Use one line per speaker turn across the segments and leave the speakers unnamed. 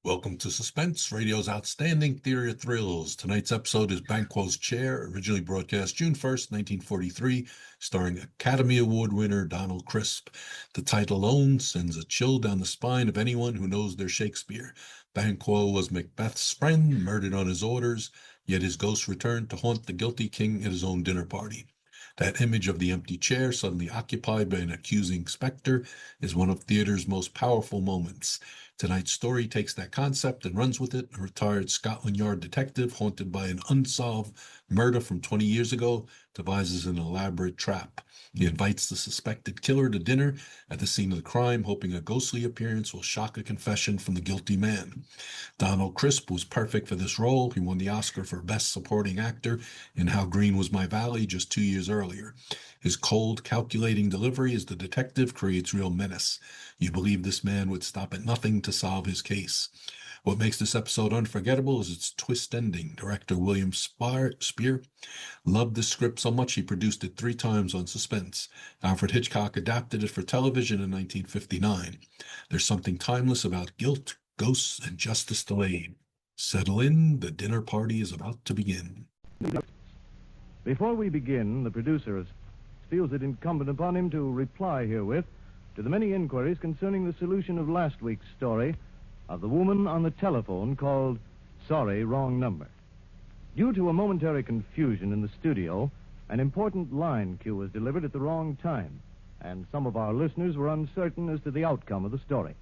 Welcome to Suspense, radio's outstanding theater of thrills. Tonight's episode is Banquo's Chair, originally broadcast June 1st, 1943, starring Academy Award winner Donald Crisp. The title alone sends a chill down the spine of anyone who knows their Shakespeare. Banquo was Macbeth's friend, murdered on his orders, yet his ghost returned to haunt the guilty king at his own dinner party. That image of the empty chair suddenly occupied by an accusing specter is one of theater's most powerful moments. Tonight's story takes that concept and runs with it. A retired Scotland Yard detective haunted by an unsolved murder from 20 years ago devises an elaborate trap. He invites the suspected killer to dinner at the scene of the crime, hoping a ghostly appearance will shock a confession from the guilty man. Donald Crisp was perfect for this role. He won the Oscar for Best Supporting Actor in How Green Was My Valley just 2 years earlier. His cold, calculating delivery as the detective creates real menace. You believe this man would stop at nothing to solve his case. What makes this episode unforgettable is its twist ending. Director William Spear loved this script so much he produced it 3 times on Suspense. Alfred Hitchcock adapted it for television in 1959. There's something timeless about guilt, ghosts, and justice delayed. Settle in, the dinner party is about to begin.
Before we begin, the producer feels it incumbent upon him to reply herewith to the many inquiries concerning the solution of last week's story of the woman on the telephone called Sorry, Wrong Number. Due to a momentary confusion in the studio, an important line cue was delivered at the wrong time, and some of our listeners were uncertain as to the outcome of the story.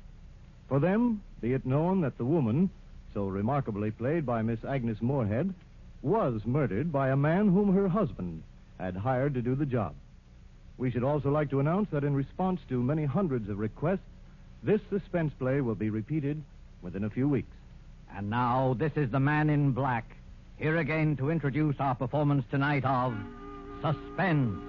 For them, be it known that the woman, so remarkably played by Miss Agnes Moorehead, was murdered by a man whom her husband had hired to do the job. We should also like to announce that in response to many hundreds of requests, this suspense play will be repeated within a few weeks.
And now, this is the Man in Black, here again to introduce our performance tonight of Suspense.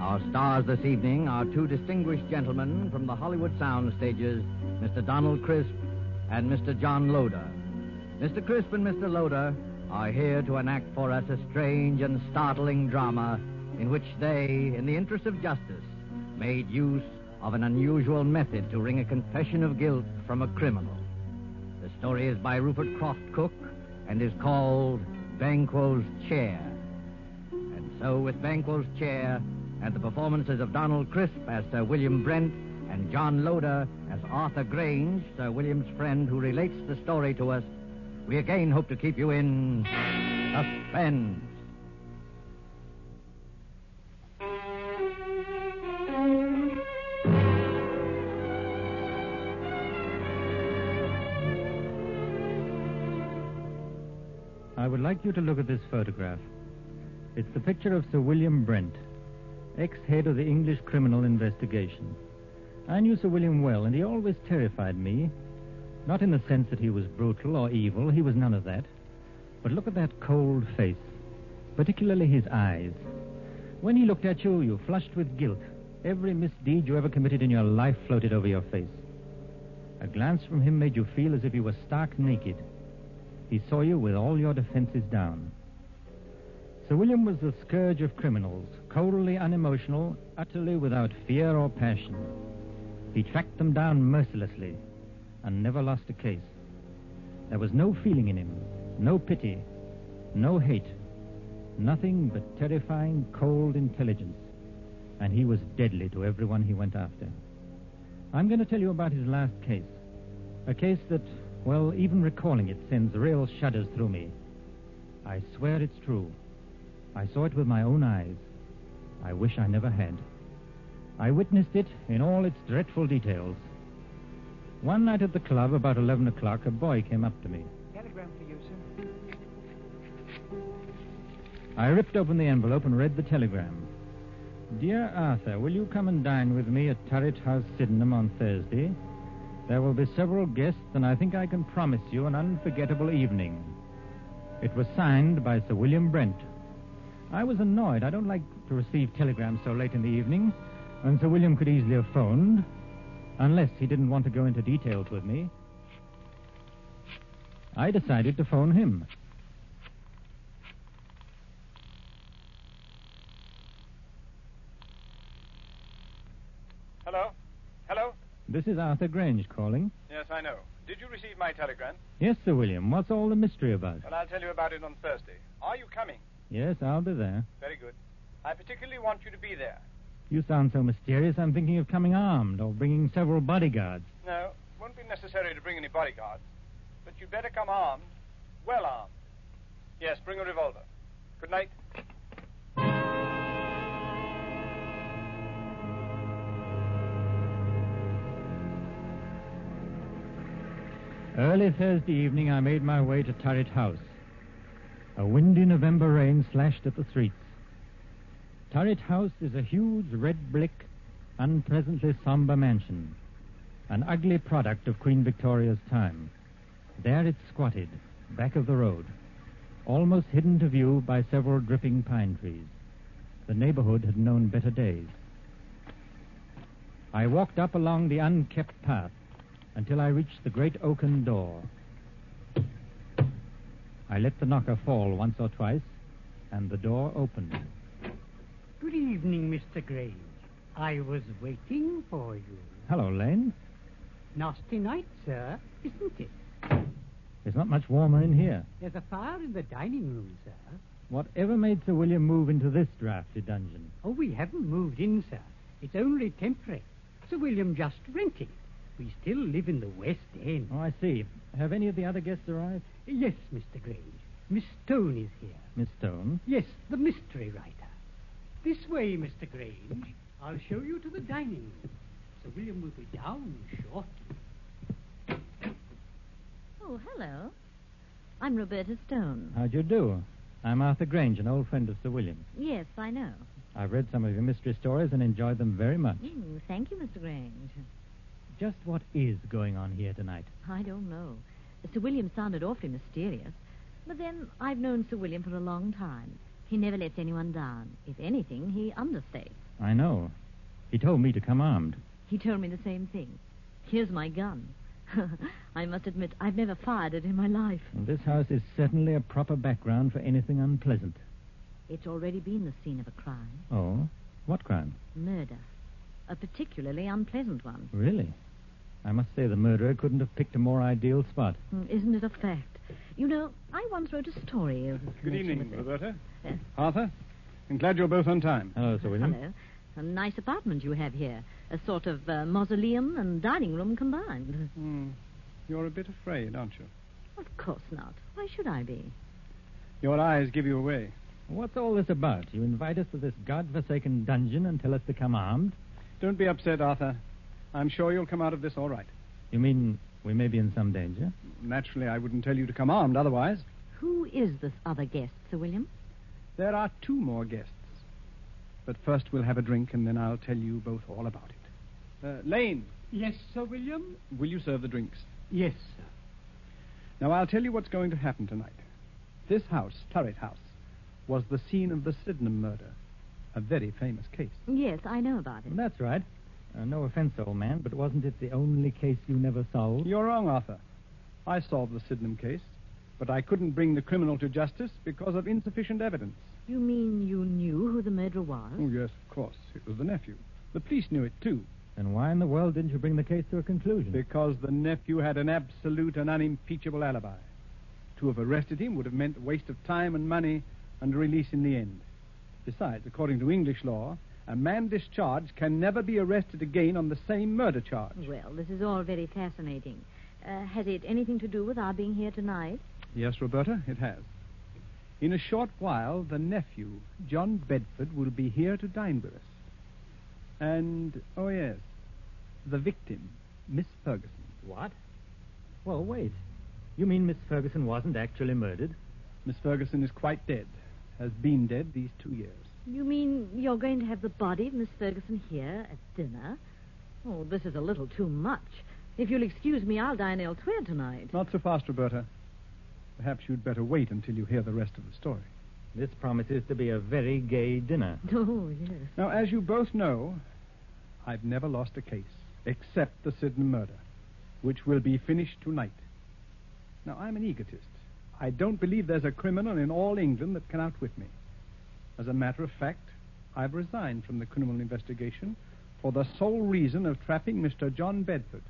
Our stars this evening are 2 distinguished gentlemen from the Hollywood sound stages, Mr. Donald Crisp and Mr. John Loder. Mr. Crisp and Mr. Loder are here to enact for us a strange and startling drama in which they, in the interest of justice, made use of an unusual method to wring a confession of guilt from a criminal. The story is by Rupert Croft-Cooke and is called Banquo's Chair. And so, with Banquo's Chair and the performances of Donald Crisp as Sir William Brent and John Loder as Arthur Grange, Sir William's friend who relates the story to us, we again hope to keep you in suspense.
I would like you to look at this photograph. It's the picture of Sir William Brent, ex-head of the English Criminal Investigation. I knew Sir William well, and he always terrified me. Not in the sense that he was brutal or evil. He was none of that. But look at that cold face, particularly his eyes. When he looked at you, you flushed with guilt. Every misdeed you ever committed in your life floated over your face. A glance from him made you feel as if you were stark naked. He saw you with all your defenses down. Sir William was the scourge of criminals, coldly unemotional, utterly without fear or passion. He tracked them down mercilessly and never lost a case. There was no feeling in him, no pity, no hate, nothing but terrifying, cold intelligence. And he was deadly to everyone he went after. I'm going to tell you about his last case. A case that, well, even recalling it sends real shudders through me. I swear it's true. I saw it with my own eyes. I wish I never had. I witnessed it in all its dreadful details. One night at the club, about 11 o'clock, a boy came up to me.
Telegram for you, sir.
I ripped open the envelope and read the telegram. Dear Arthur, will you come and dine with me at Turret House, Sydenham on Thursday? There will be several guests, and I think I can promise you an unforgettable evening. It was signed by Sir William Brent. I was annoyed. I don't like to receive telegrams so late in the evening, and Sir William could easily have phoned, unless he didn't want to go into details with me. I decided to phone him.
Hello? Hello?
This is Arthur Grange calling.
Yes, I know. Did you receive my telegram?
Yes, Sir William. What's all the mystery about?
Well, I'll tell you about it on Thursday. Are you coming?
Yes, I'll be there.
Very good. I particularly want you to be there.
You sound so mysterious, I'm thinking of coming armed or bringing several bodyguards.
No, it won't be necessary to bring any bodyguards. But you'd better come armed. Well armed. Yes, bring a revolver. Good night.
Early Thursday evening, I made my way to Turret House. A windy November rain slashed at the streets. Turret House is a huge red brick, unpleasantly somber mansion, an ugly product of Queen Victoria's time. There it squatted, back of the road, almost hidden to view by several dripping pine trees. The neighborhood had known better days. I walked up along the unkept path until I reached the great oaken door. I let the knocker fall once or twice, and the door opened.
Good evening, Mr. Grange. I was waiting for you.
Hello, Lane.
Nasty night, sir, isn't it?
It's not much warmer in here.
There's a fire in the dining room, sir.
Whatever made Sir William move into this drafty dungeon?
Oh, we haven't moved in, sir. It's only temporary. Sir William just renting. We still live in the West End.
Oh, I see. Have any of the other guests arrived?
Yes, Mr. Grange. Miss Stone is here.
Miss Stone?
Yes, the mystery writer. This way, Mr. Grange. I'll show you to the dining room. Sir William will be down shortly.
Oh, hello. I'm Roberta Stone.
How'd you do? I'm Arthur Grange, an old friend of Sir William's.
Yes, I know.
I've read some of your mystery stories and enjoyed them very much.
Thank you, Mr. Grange.
Just what is going on here tonight?
I don't know. Sir William sounded awfully mysterious. But then, I've known Sir William for a long time. He never lets anyone down. If anything, he understates.
I know. He told me to come armed.
He told me the same thing. Here's my gun. I must admit, I've never fired it in my life.
Well, this house is certainly a proper background for anything unpleasant.
It's already been the scene of a crime.
Oh? What crime?
Murder. A particularly unpleasant one.
Really? I must say the murderer couldn't have picked a more ideal spot.
Isn't it a fact? You know, I once wrote a story of...
Good evening, Roberta.
Yes.
Arthur. I'm glad you're both on time.
Hello, Sir William.
Hello. A nice apartment you have here. A sort of mausoleum and dining room combined.
You're a bit afraid, aren't you?
Of course not. Why should I be?
Your eyes give you away.
What's all this about? You invite us to this godforsaken dungeon and tell us to come armed?
Don't be upset, Arthur. I'm sure you'll come out of this all right.
You mean we may be in some danger?
Naturally, I wouldn't tell you to come armed otherwise.
Who is this other guest, Sir William?
There are 2 more guests. But first we'll have a drink, and then I'll tell you both all about it. Lane,
Yes, Sir William?
will you serve the drinks?
Yes, sir.
Now, I'll tell you what's going to happen tonight. This house, Turret House, was the scene of the Sydenham murder, a very famous case.
Yes, I know about it.
That's right. No offense, old man, but wasn't it the only case you never solved?
You're wrong, Arthur. I solved the Sydenham case, but I couldn't bring the criminal to justice because of insufficient evidence.
You mean you knew who the murderer was?
Oh, yes, of course. It was the nephew. The police knew it, too,
Then why in the world didn't you bring the case to a conclusion?
because the nephew had an absolute and unimpeachable alibi. To have arrested him would have meant a waste of time and money and a release in the end. Besides, according to English law, a man discharged can never be arrested again on the same murder charge.
Well, this is all very fascinating. Has it anything to do with our being here tonight?
Yes, Roberta, it has. In a short while, the nephew, John Bedford, will be here to dine with us. And, oh yes, the victim, Miss Ferguson.
What? Well, wait. You mean Miss Ferguson wasn't actually murdered?
Miss Ferguson is quite dead, has been dead these 2 years.
You mean you're going to have the body of Miss Ferguson here at dinner? Oh, this is a little too much. If you'll excuse me, I'll dine elsewhere tonight.
Not so fast, Roberta. Perhaps you'd better wait until you hear the rest of the story.
This promises to be a very gay dinner.
Oh, yes.
Now, as you both know, I've never lost a case, except the Sydenham murder, which will be finished tonight. Now, I'm an egotist. I don't believe there's a criminal in all England that can outwit me. As a matter of fact, I've resigned from the criminal investigation for the sole reason of trapping Mr. John Bedford.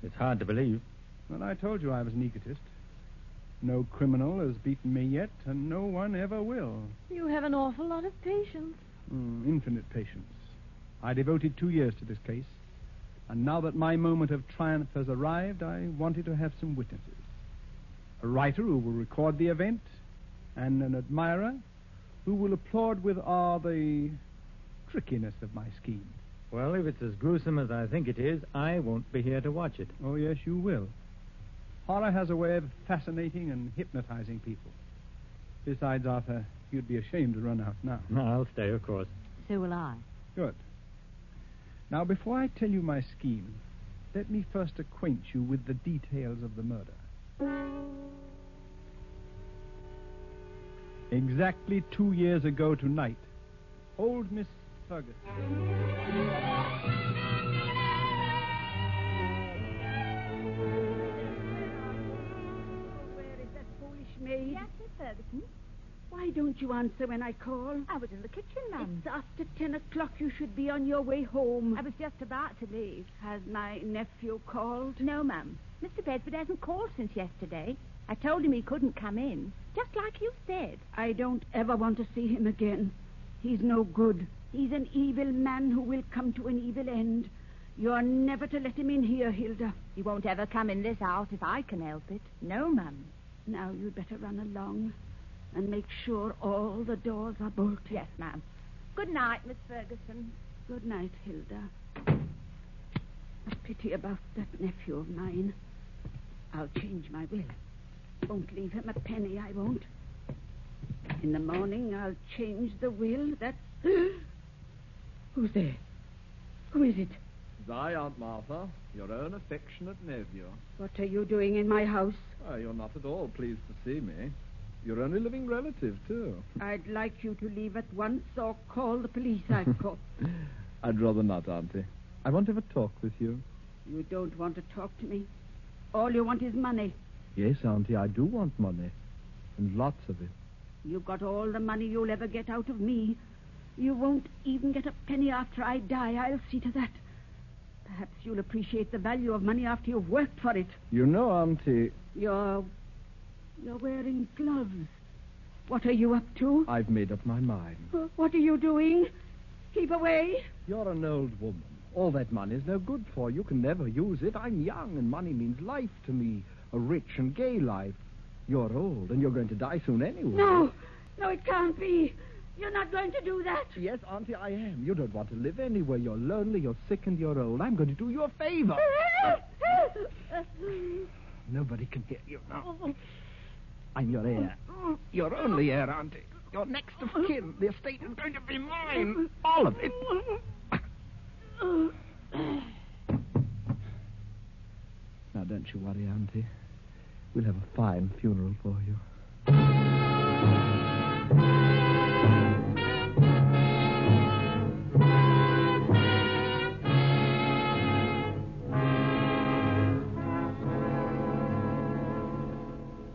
It's hard to believe.
Well, I told you I was an egotist. No criminal has beaten me yet, and no one ever will.
You have an awful lot of patience.
Infinite patience. I devoted 2 years to this case, and now that my moment of triumph has arrived, I wanted to have some witnesses. A writer who will record the event, and an admirer who will applaud with awe the trickiness of my scheme.
Well, if it's as gruesome as I think it is, I won't be here to watch it.
Oh, yes, you will. Horror has a way of fascinating and hypnotizing people. Besides, Arthur, you'd be ashamed to run out now.
I'll stay, of course.
So will I.
Good. Now, before I tell you my scheme, let me first acquaint you with the details of the murder. Exactly 2 years ago tonight, old Miss Ferguson.
Where is that foolish maid?
Yes, Miss Ferguson.
Why don't you answer when I call?
I was in the kitchen, ma'am.
It's after 10 o'clock. You should be on your way home.
I was just about to leave.
Has my nephew called?
No, ma'am. Mr. Bedford hasn't called since yesterday. I told him he couldn't come in, just like you said.
I don't ever want to see him again. He's no good. He's an evil man who will come to an evil end. You're never to let him in here, Hilda.
He won't ever come in this house if I can help it. No, ma'am.
Now you'd better run along and make sure all the doors are bolted.
Yes, ma'am. Good night, Miss Ferguson.
Good night, Hilda. A pity about that nephew of mine. I'll change my will. Won't leave him a penny, I won't. In the morning, I'll change the will. That's... Who's there? Who is it?
It's I, Aunt Martha, your own affectionate nephew.
What are you doing in my house?
Oh, you're not at all pleased to see me. Your only living relative, too.
I'd like you to leave at once or call the police, I've called.
I'd rather not, Auntie. I want to have a talk with you.
You don't want to talk to me. All you want is money.
Yes, Auntie, I do want money. And lots of it.
You've got all the money you'll ever get out of me. You won't even get a penny after I die. I'll see to that. Perhaps you'll appreciate the value of money after you've worked for it.
You know, Auntie...
You're wearing gloves. What are you up to?
I've made up my mind.
What are you doing? Keep away.
You're an old woman. All that money's no good for. You can never use it. I'm young, and money means life to me. A rich and gay life. You're old, and you're going to die soon anyway.
No, it can't be. You're not going to do that.
Yes, Auntie, I am. You don't want to live anywhere. You're lonely, you're sick, and you're old. I'm going to do you a favor. Nobody can hear you now. I'm your heir. Your only heir, Auntie. Your next of kin. The estate is going to be mine. All of it. Now, don't you worry, Auntie. We'll have a fine funeral for you.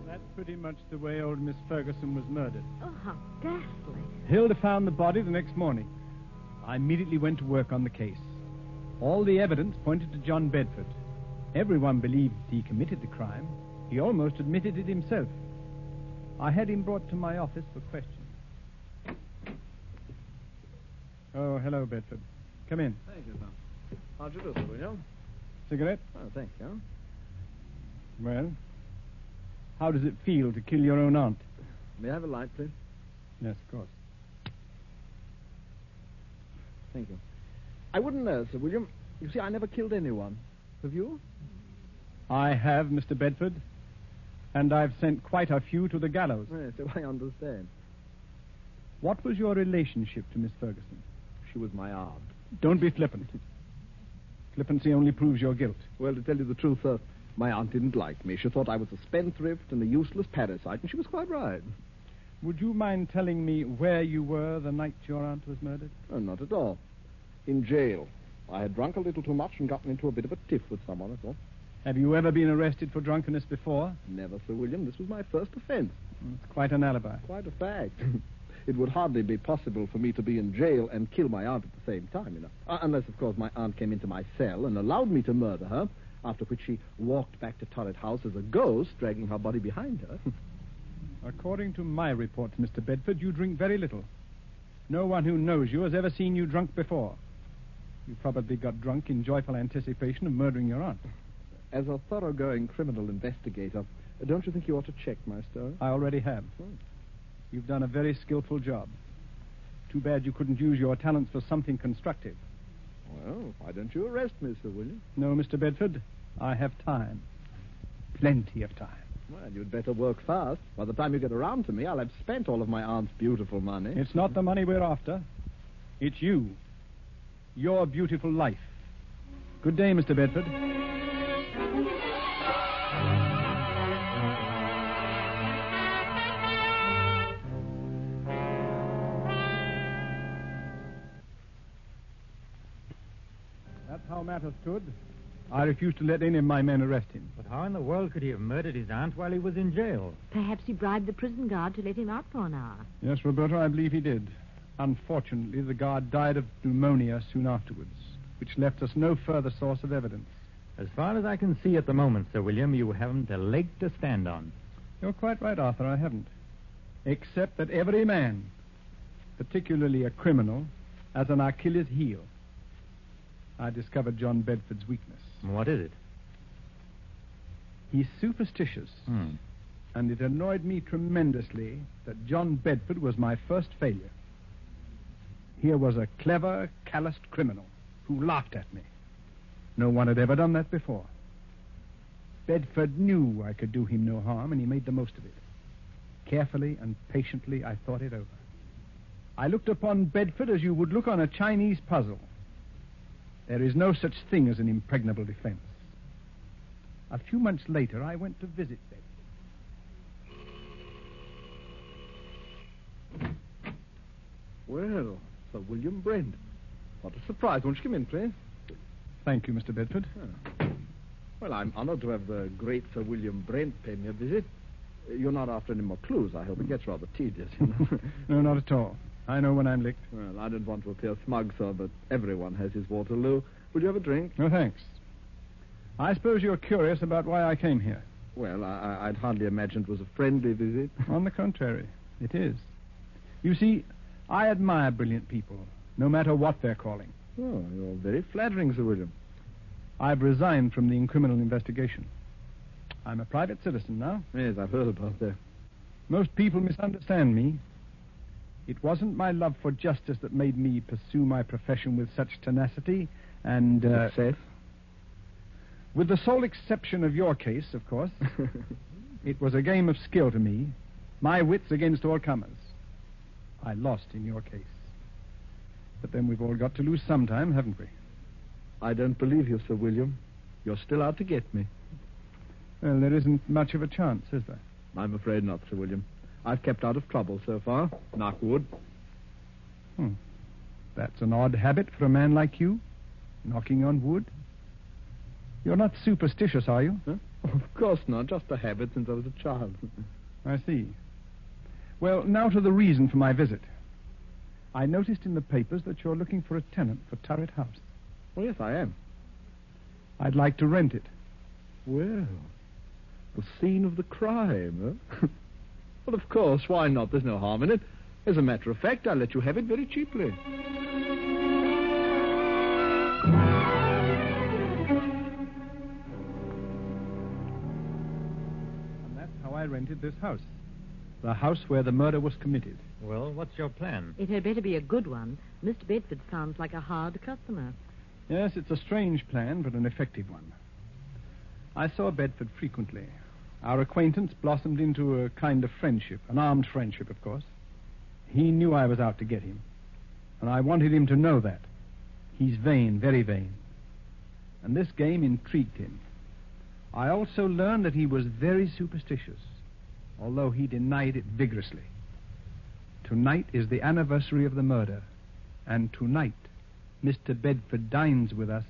That's pretty much the way old Miss Ferguson was murdered.
Oh, how ghastly.
Hilda found the body the next morning. I immediately went to work on the case. All the evidence pointed to John Bedford. Everyone believed he committed the crime. He almost admitted it himself. I had him brought to my office for questioning. Oh, hello, Bedford. Come in.
Thank you, sir. How'd you do, Sir William?
Cigarette?
Oh, thank you.
Well, how does it feel to kill your own aunt?
May I have a light, please?
Yes, of course.
Thank you. I wouldn't know, Sir William. You see, I never killed anyone. Have you?
I have, Mr. Bedford. And I've sent quite a few to the gallows.
Yes, so I understand.
What was your relationship to Miss Ferguson?
She was my aunt.
Don't be flippant. Flippancy only proves your guilt.
Well, to tell you the truth, sir, my aunt didn't like me. She thought I was a spendthrift and a useless parasite, and she was quite right.
Would you mind telling me where you were the night your aunt was murdered?
Oh, not at all. In jail. I had drunk a little too much and gotten into a bit of a tiff with someone, that's all.
Have you ever been arrested for drunkenness before?
Never, Sir William. This was my first offense.
It's quite an alibi.
Quite a fact. It would hardly be possible for me to be in jail and kill my aunt at the same time, you know. Unless, of course, my aunt came into my cell and allowed me to murder her, after which she walked back to Turret House as a ghost, dragging her body behind her.
According to my reports, Mr. Bedford, you drink very little. No one who knows you has ever seen you drunk before. You probably got drunk in joyful anticipation of murdering your aunt.
As a thoroughgoing criminal investigator, don't you think you ought to check my story?
I already have. You've done a very skillful job. Too bad you couldn't use your talents for something constructive.
Well, why don't you arrest me, Sir William?
No, Mr. Bedford. I have time. Plenty of time.
Well, you'd better work fast. By the time you get around to me, I'll have spent all of my aunt's beautiful money.
It's not the money we're after. It's you. Your beautiful life. Good day, Mr. Bedford. That's how matters stood. I refused to let any of my men arrest him.
But how in the world could he have murdered his aunt while he was in jail?
Perhaps he bribed the prison guard to let him out for an hour.
Yes, Roberta, I believe he did. Unfortunately, the guard died of pneumonia soon afterwards, which left us no further source of evidence.
As far as I can see at the moment, Sir William, you haven't a leg to stand on.
You're quite right, Arthur, I haven't. Except that every man, particularly a criminal, has an Achilles heel. I discovered John Bedford's weakness.
What is it?
He's superstitious. And it annoyed me tremendously that John Bedford was my first failure. Here was a clever, calloused criminal who laughed at me. No one had ever done that before. Bedford knew I could do him no harm, and he made the most of it. Carefully and patiently, I thought it over. I looked upon Bedford as you would look on a Chinese puzzle. There is no such thing as an impregnable defense. A few months later, I went to visit Bedford.
Well, Sir William Brent. What a surprise. Won't you come in, please?
Thank you, Mr. Bedford.
Well, I'm honored to have the great Sir William Brent pay me a visit. You're not after any more clues. I hope it gets rather tedious, you know.
No, not at all. I know when I'm licked.
Well, I don't want to appear smug, sir, but everyone has his Waterloo. Will you have a drink?
No, thanks. I suppose you're curious about why I came here.
Well, I'd hardly imagine it was a friendly visit.
On the contrary, it is. You see, I admire brilliant people, no matter what they're calling.
Oh, you're very flattering, Sir William.
I've resigned from the criminal investigation. I'm a private citizen now.
Yes, I've heard about that.
Most people misunderstand me. It wasn't my love for justice that made me pursue my profession with such tenacity and...
Success?
With the sole exception of your case, of course. It was a game of skill to me. My wits against all comers. I lost in your case. But then we've all got to lose sometime, haven't we?
I don't believe you, Sir William. You're still out to get me.
Well, there isn't much of a chance, is there?
I'm afraid not, Sir William. I've kept out of trouble so far. Knock wood.
That's an odd habit for a man like you, knocking on wood. You're not superstitious, are you?
Huh? Of course not. Just a habit since I was a child.
I see. Well, now to the reason for my visit. I noticed in the papers that you're looking for a tenant for Turret House.
Oh, yes, I am.
I'd like to rent it.
Well, the scene of the crime, huh? Well, of course, why not? There's no harm in it. As a matter of fact, I'll let you have it very cheaply.
And that's how I rented this house. The house where the murder was committed.
Well, what's your plan?
It had better be a good one. Mr. Bedford sounds like a hard customer.
Yes, it's a strange plan, but an effective one. I saw Bedford frequently. Our acquaintance blossomed into a kind of friendship, an armed friendship, of course. He knew I was out to get him, and I wanted him to know that. He's vain, very vain. And this game intrigued him. I also learned that he was very superstitious, although he denied it vigorously. Tonight is the anniversary of the murder. And tonight, Mr. Bedford dines with us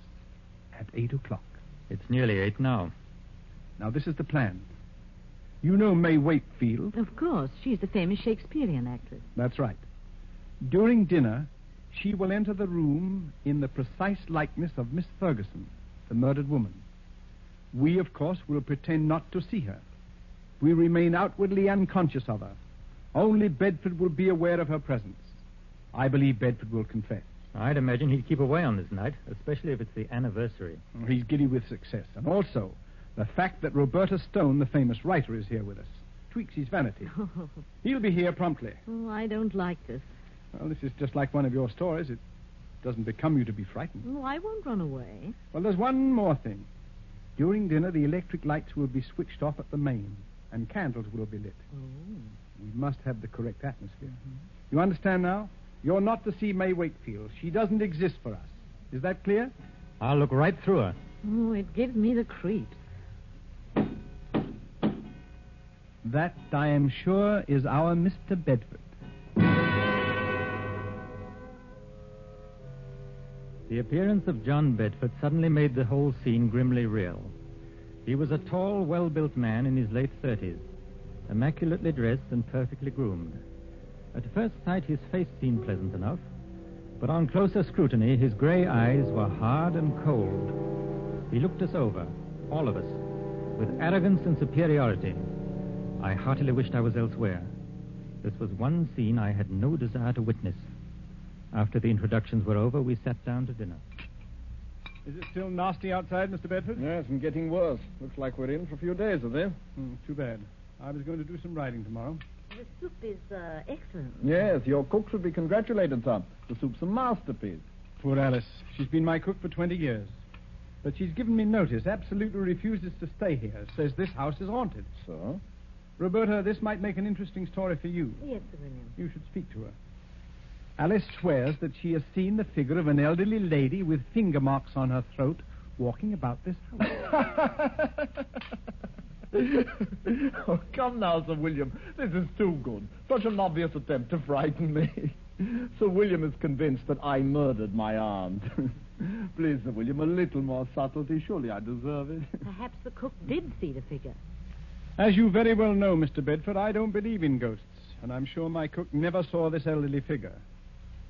at 8 o'clock.
It's nearly 8 now.
Now, this is the plan. You know May Wakefield?
Of course. She's the famous Shakespearean actress.
That's right. During dinner, she will enter the room in the precise likeness of Miss Ferguson, the murdered woman. We, of course, will pretend not to see her. We remain outwardly unconscious of her. Only Bedford will be aware of her presence. I believe Bedford will confess.
I'd imagine he'd keep away on this night, especially if it's the anniversary.
He's giddy with success. And also, the fact that Roberta Stone, the famous writer, is here with us, tweaks his vanity. He'll be here promptly.
Oh, I don't like this.
Well, this is just like one of your stories. It doesn't become you to be frightened.
Oh, I won't run away.
Well, there's one more thing. During dinner, the electric lights will be switched off at the main, and candles will be lit.
Oh.
We must have the correct atmosphere. You understand now? You're not to see May Wakefield. She doesn't exist for us. Is that clear?
I'll look right through her.
Oh, it gives me the creeps.
That, I am sure, is our Mr. Bedford.
The appearance of John Bedford suddenly made the whole scene grimly real. He was a tall, well-built man in his late 30s, immaculately dressed and perfectly groomed. At first sight, his face seemed pleasant enough, but on closer scrutiny, his gray eyes were hard and cold. He looked us over, all of us, with arrogance and superiority. I heartily wished I was elsewhere. This was one scene I had no desire to witness. After the introductions were over, we sat down to dinner.
Is it still nasty outside, Mr. Bedford?
Yes, and getting worse. Looks like we're in for a few days of this.
Too bad. I was going to do some writing tomorrow.
The soup is excellent.
Yes, your cook should be congratulated, son. The soup's a masterpiece.
Poor Alice. She's been my cook for 20 years. But she's given me notice, absolutely refuses to stay here, says this house is haunted.
So?
Roberta, this might make an interesting story for you.
Yes, Sir William.
You should speak to her. Alice swears that she has seen the figure of an elderly lady with finger marks on her throat walking about this house.
Oh, come now, Sir William. This is too good. Such an obvious attempt to frighten me. Sir William is convinced that I murdered my aunt. Please, Sir William, a little more subtlety. Surely I deserve it.
Perhaps the cook did see the figure.
As you very well know, Mr. Bedford, I don't believe in ghosts, and I'm sure my cook never saw this elderly figure.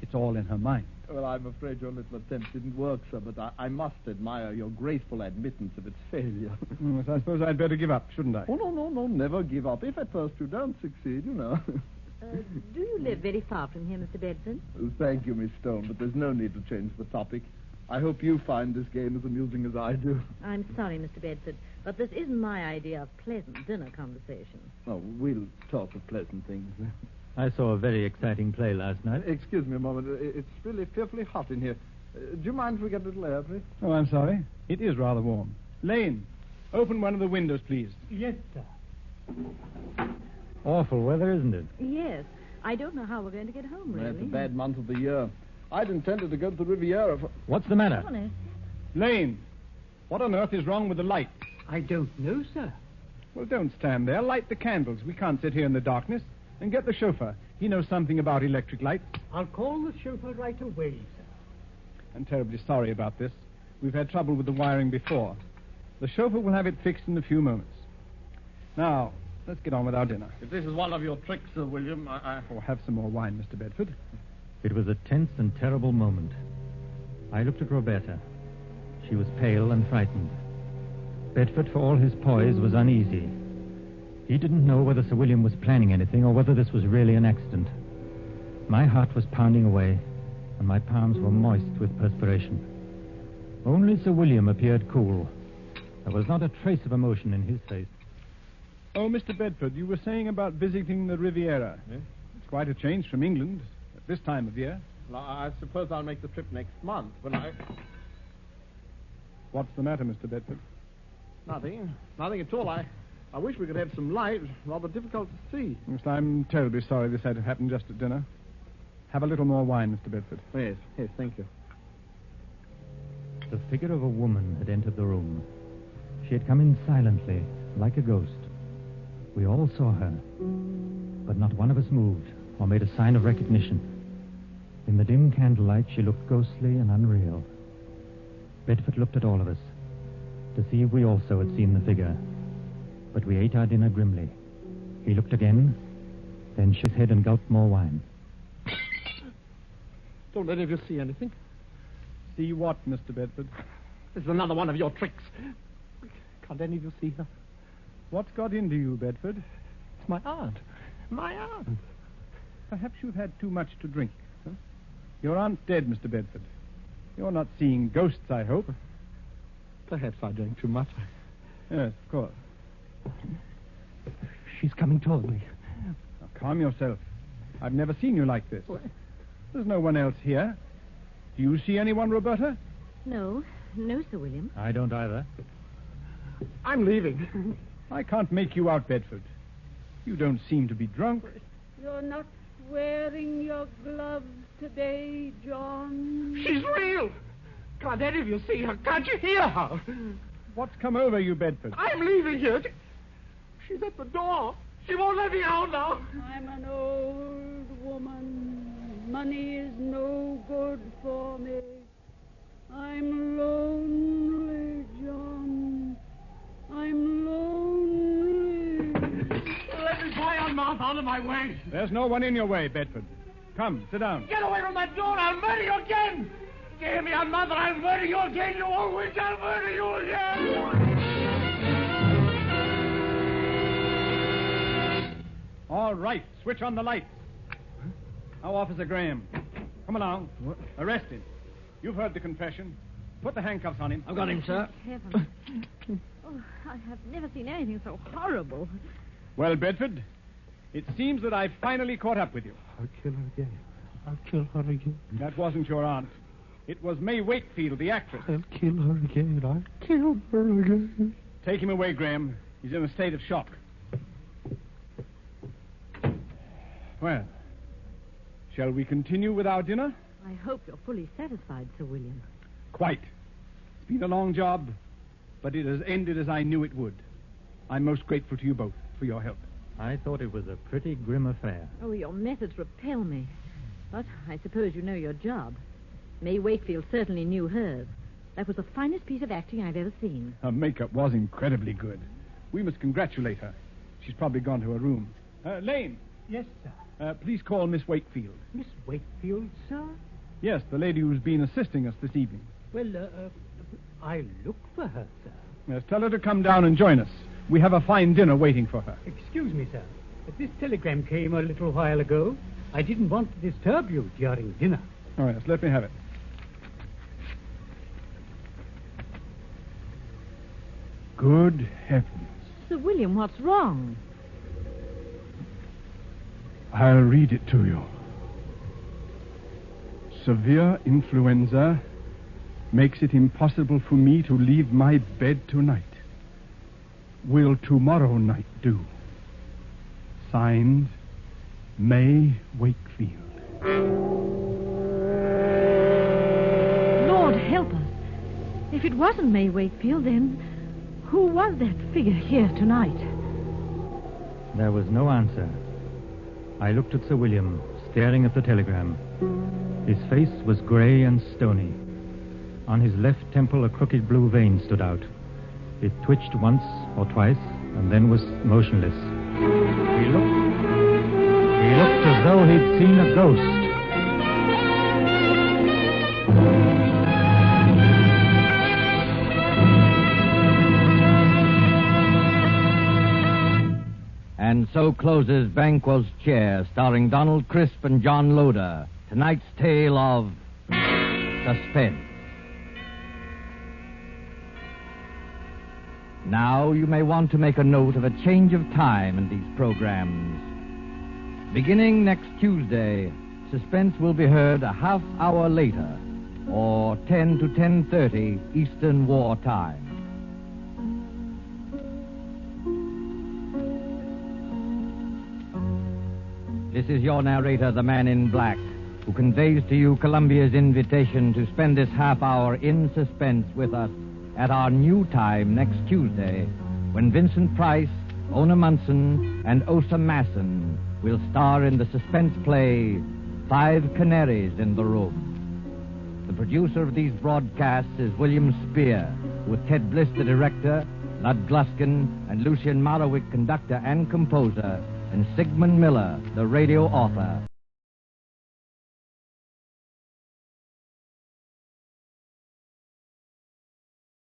It's all in her mind.
Well, I'm afraid your little attempt didn't work, sir, but I must admire your graceful admittance of its failure.
Yes, I suppose I'd better give up, shouldn't I?
Oh, no, never give up. If at first you don't succeed, you know.
Do you live very far from here, Mr. Bedford?
Thank you, Miss Stone, but there's no need to change the topic. I hope you find this game as amusing as I do.
I'm sorry, Mr. Bedford, but this isn't my idea of pleasant dinner conversation.
Oh, we'll talk of pleasant things.
I saw a very exciting play last night.
Excuse me a moment. It's really fearfully hot in here. Do you mind if we get a little air, please?
Oh, I'm sorry. It is rather warm. Lane, open one of the windows, please.
Yes, sir.
Awful weather, isn't it?
Yes. I don't know how we're going to get home, really.
It's a bad month of the year. I'd intended to go to the Riviera for...
What's the matter?
Honest.
Lane, what on earth is wrong with the light?
I don't know, sir.
Well, don't stand there. Light the candles. We can't sit here in the darkness. And get the chauffeur. He knows something about electric lights.
I'll call the chauffeur right away, sir.
I'm terribly sorry about this. We've had trouble with the wiring before. The chauffeur will have it fixed in a few moments. Now, let's get on with our dinner.
If this is one of your tricks, Sir William,
Oh, have some more wine, Mr. Bedford.
It was a tense and terrible moment. I looked at Roberta. She was pale and frightened. Bedford, for all his poise, was uneasy. He didn't know whether Sir William was planning anything or whether this was really an accident. My heart was pounding away, and my palms were moist with perspiration. Only Sir William appeared cool. There was not a trace of emotion in his face.
Oh, Mr. Bedford, you were saying about visiting the Riviera.
Yes?
It's quite a change from England at this time of year.
Well, I suppose I'll make the trip next month when I...
What's the matter, Mr. Bedford?
Nothing at all. I wish we could have some light. Rather difficult to see.
Yes, I'm terribly sorry this had to happen just at dinner. Have a little more wine, Mr. Bedford.
Yes, thank you.
The figure of a woman had entered the room. She had come in silently, like a ghost. We all saw her, but not one of us moved. or made a sign of recognition. In the dim candlelight, she looked ghostly and unreal. Bedford looked at all of us to see if we also had seen the figure. But we ate our dinner grimly. He looked again, then shook his head and gulped more wine.
Don't any of you see anything?
See what, Mr. Bedford?
This is another one of your tricks. Can't any of you see her?
What's got into you, Bedford?
It's my aunt. My aunt.
Perhaps you've had too much to drink. Huh? Your aunt's dead, Mr. Bedford. You're not seeing ghosts, I hope.
Perhaps I drank too much.
Yes, of course.
She's coming toward me.
Now, calm yourself. I've never seen you like this. There's no one else here. Do you see anyone, Roberta?
No, Sir William.
I don't either.
I'm leaving.
I can't make you out, Bedford. You don't seem to be drunk.
You're not wearing your gloves today, John.
She's real. Can't any of you see her? Can't you hear her?
What's come over you, Bedford?
I'm leaving here. She's at the door. She won't let me out now.
I'm an old woman. Money is no good for me. I'm lonely, John. I'm lonely.
Let me fly on mouth out of my way.
There's no one in your way, Bedford. Come, sit down.
Get away from that door. I'll murder you again. You hear me on mother? I'll murder you again, you old witch. I'll murder you again.
All right, switch on the lights. Now, Officer Graham. Come along. What? Arrest him. You've heard the confession. Put the handcuffs on him.
I've got him, sir.
Heaven. Oh, I have never seen anything so horrible.
Well, Bedford, it seems that I've finally caught up with you.
I'll kill her again. I'll kill her again.
That wasn't your aunt. It was May Wakefield, the actress.
I'll kill her again. I'll kill her again.
Take him away, Graham. He's in a state of shock. Well, shall we continue with our dinner?
I hope you're fully satisfied, Sir William.
Quite. It's been a long job, but it has ended as I knew it would. I'm most grateful to you both for your help.
I thought it was a pretty grim affair.
Oh, your methods repel me. But I suppose you know your job. May Wakefield certainly knew hers. That was the finest piece of acting I've ever seen.
Her makeup was incredibly good. We must congratulate her. She's probably gone to her room. Lane.
Yes, sir.
Please call Miss Wakefield.
Miss Wakefield, sir?
Yes, the lady who's been assisting us this evening.
Well, I'll look for her, sir.
Yes, tell her to come down and join us. We have a fine dinner waiting for her.
Excuse me, sir. But this telegram came a little while ago. I didn't want to disturb you during dinner.
Oh, yes, let me have it. Good heavens.
Sir William, what's wrong?
I'll read it to you. Severe influenza makes it impossible for me to leave my bed tonight. Will tomorrow night do? Signed, May Wakefield.
Lord help us. If it wasn't May Wakefield, then who was that figure here tonight?
There was no answer. I looked at Sir William, staring at the telegram. His face was grey and stony. On his left temple, a crooked blue vein stood out. It twitched once or twice, and then was motionless. He looked as though he'd seen a ghost.
And so closes Banquo's Chair, starring Donald Crisp and John Loder. Tonight's tale of Suspense. Now you may want to make a note of a change of time in these programs. Beginning next Tuesday, Suspense will be heard a half hour later, or 10 to 10:30 Eastern War Time. This is your narrator, the Man in Black, who conveys to you Columbia's invitation to spend this half hour in suspense with us at our new time next Tuesday, when Vincent Price, Ona Munson, and Osa Masson will star in the suspense play 5 Canaries in the Room. The producer of these broadcasts is William Spear, with Ted Bliss the director, Lud Gluskin and Lucien Morawick conductor and composer, and Sigmund Miller, the radio author.